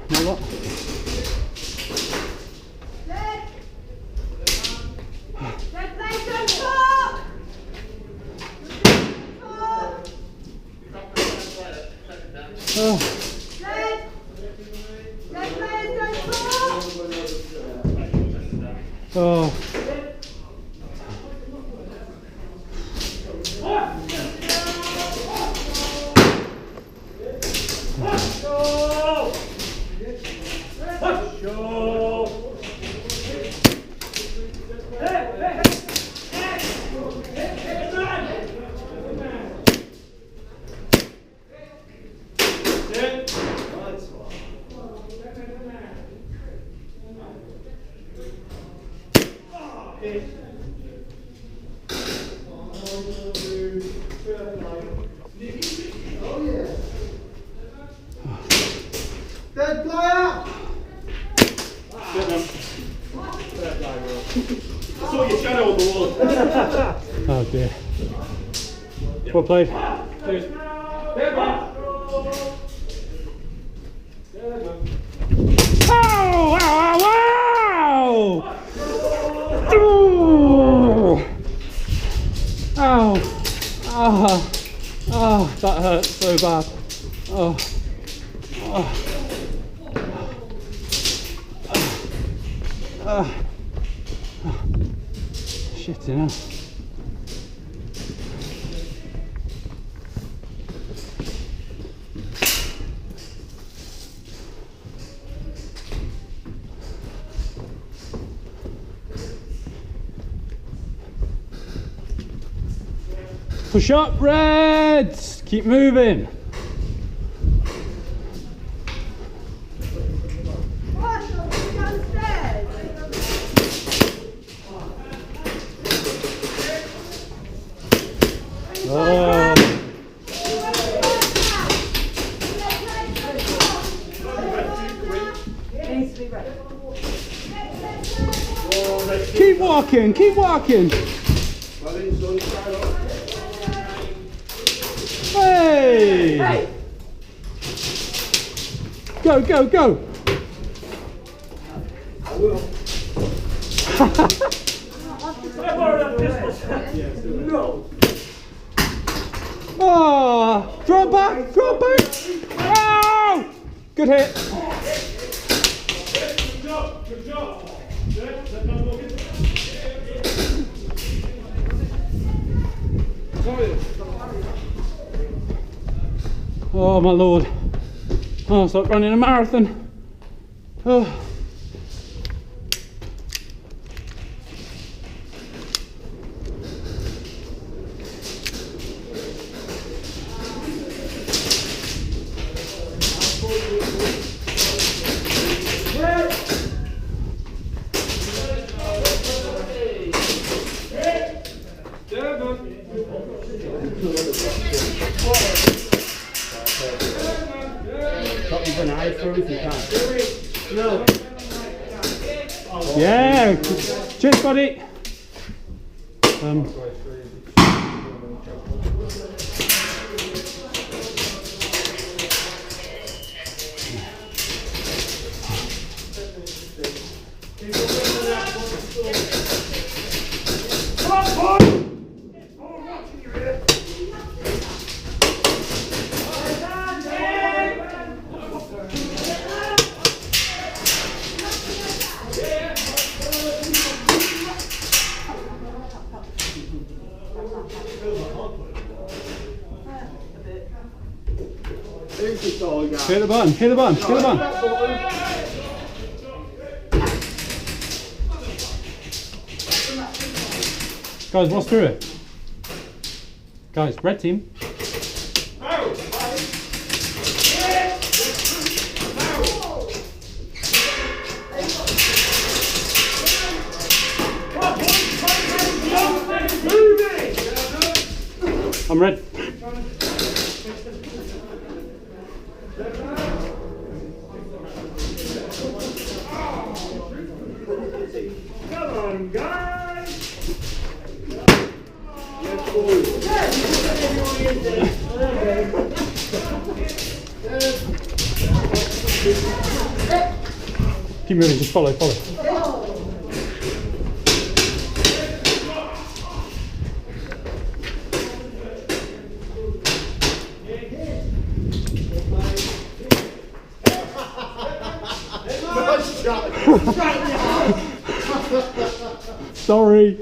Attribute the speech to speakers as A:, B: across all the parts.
A: No what? Oh. Oh.
B: Dead player!
C: I saw your shadow on the wall.
A: Oh dear. Well played. Oh! Wow! Wow! Ooh. Ow! Ah! Ah! That hurt so bad. Oh! Oh! Shit, you know. Push up, Reds! Keep moving. Oh. Keep walking, keep walking. Hey! Hey! Go, go, go!
C: I will. No.
A: Oh! Throw it back! Throw it back! Oh! Good hit.
C: Good job. Good job.
A: Oh my lord. Oh, it's like running a marathon. Oh.
B: No.
A: Yeah. Cheers, buddy. Hit the button, hit the button, hit the button. Guys, what's through it? Guys, red team. I'm red.
C: Come on, guys. Let's go.
A: Keep moving, just follow. Sorry.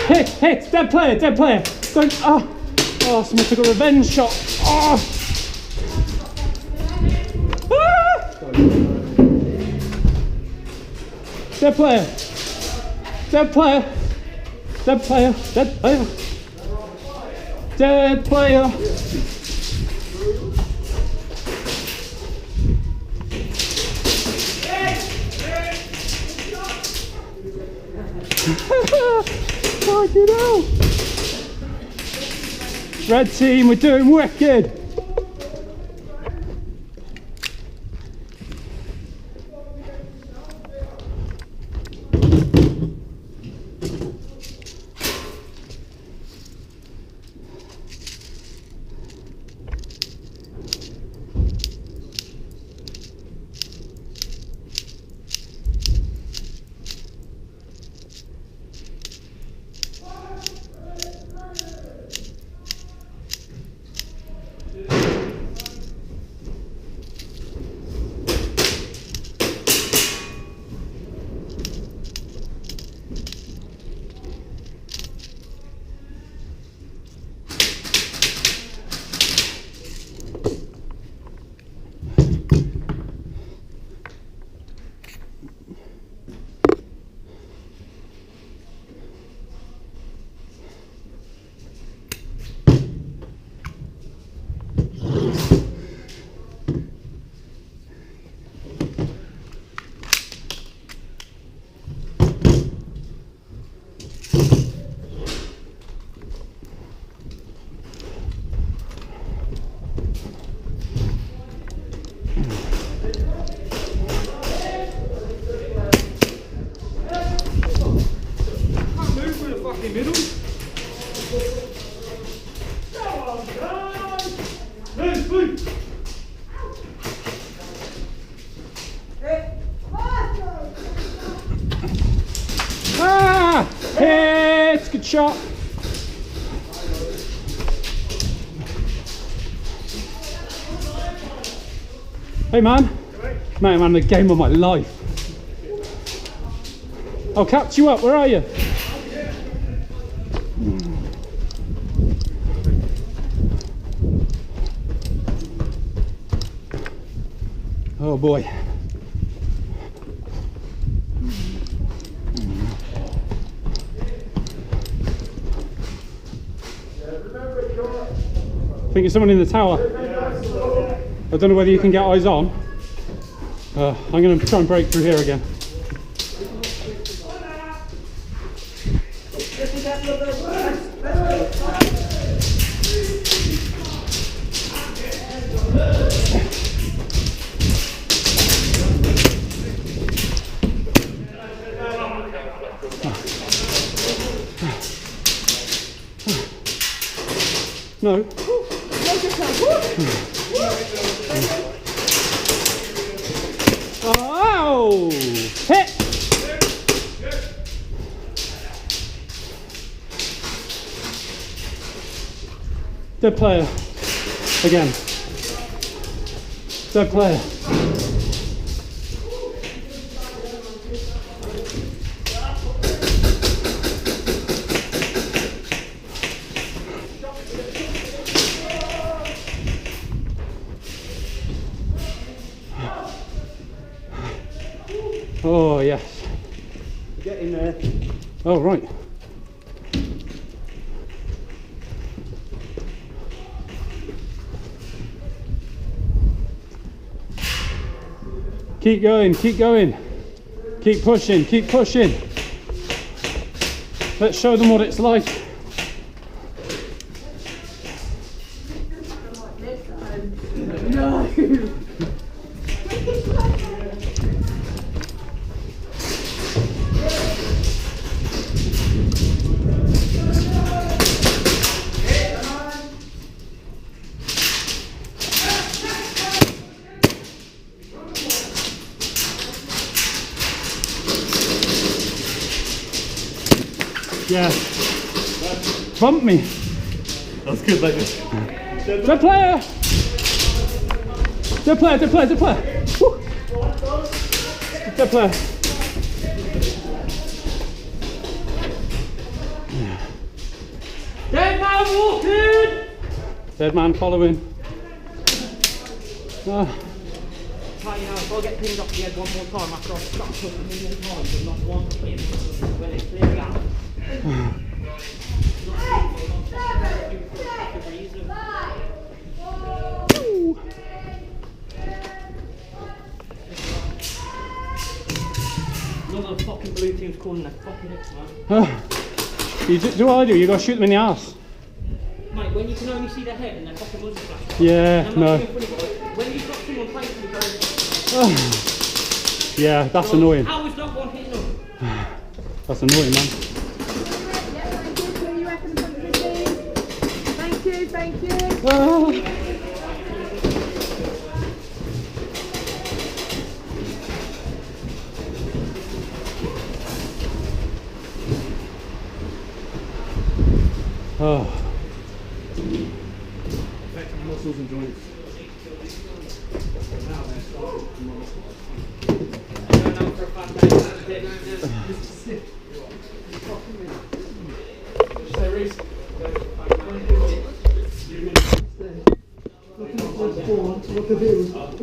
A: Hit, dead player. Don't, someone took a revenge shot. Ah! Dead player. Fucking hell. Red team, we're doing wicked. Hit! Good shot. Hey man. Mate, I'm having the game of my life. I'll catch you up. Where are you? Oh boy. I think there's someone in the tower. I don't know whether you can get eyes on. I'm going to try and break through here again. No. Oh! Hit! Dead player. Again. Dead player. Oh yes.
B: Get in there.
A: Oh right. Keep going, keep going. Keep pushing, keep pushing. Let's show them what it's like.
D: No.
A: Yeah. Bump me.
C: That's good, like this.
A: Dead player! Dead player, dead player, dead player! Woo. Dead player.
B: Dead man walking!
A: Dead man following. Ah.
B: Right, you know, if I get pinned off the head one more time after I've stuck up a million times and not one hit when it's clearly out. Another fucking blue team's calling their fucking X, man.
A: You do what I do, you gotta shoot them in the arse.
B: Mate, when you can only see their head and their fucking muzzle flash.
A: Yeah,
B: I'm not
A: no.
B: being funny, but when you've got someone facing you going,
A: Yeah, that's
B: well,
A: annoying.
B: how is that one hitting them?
A: That's annoying, man.
D: Thank you, thank you.
A: Ah. Oh.
C: Affecting muscles and joints.
B: What the view?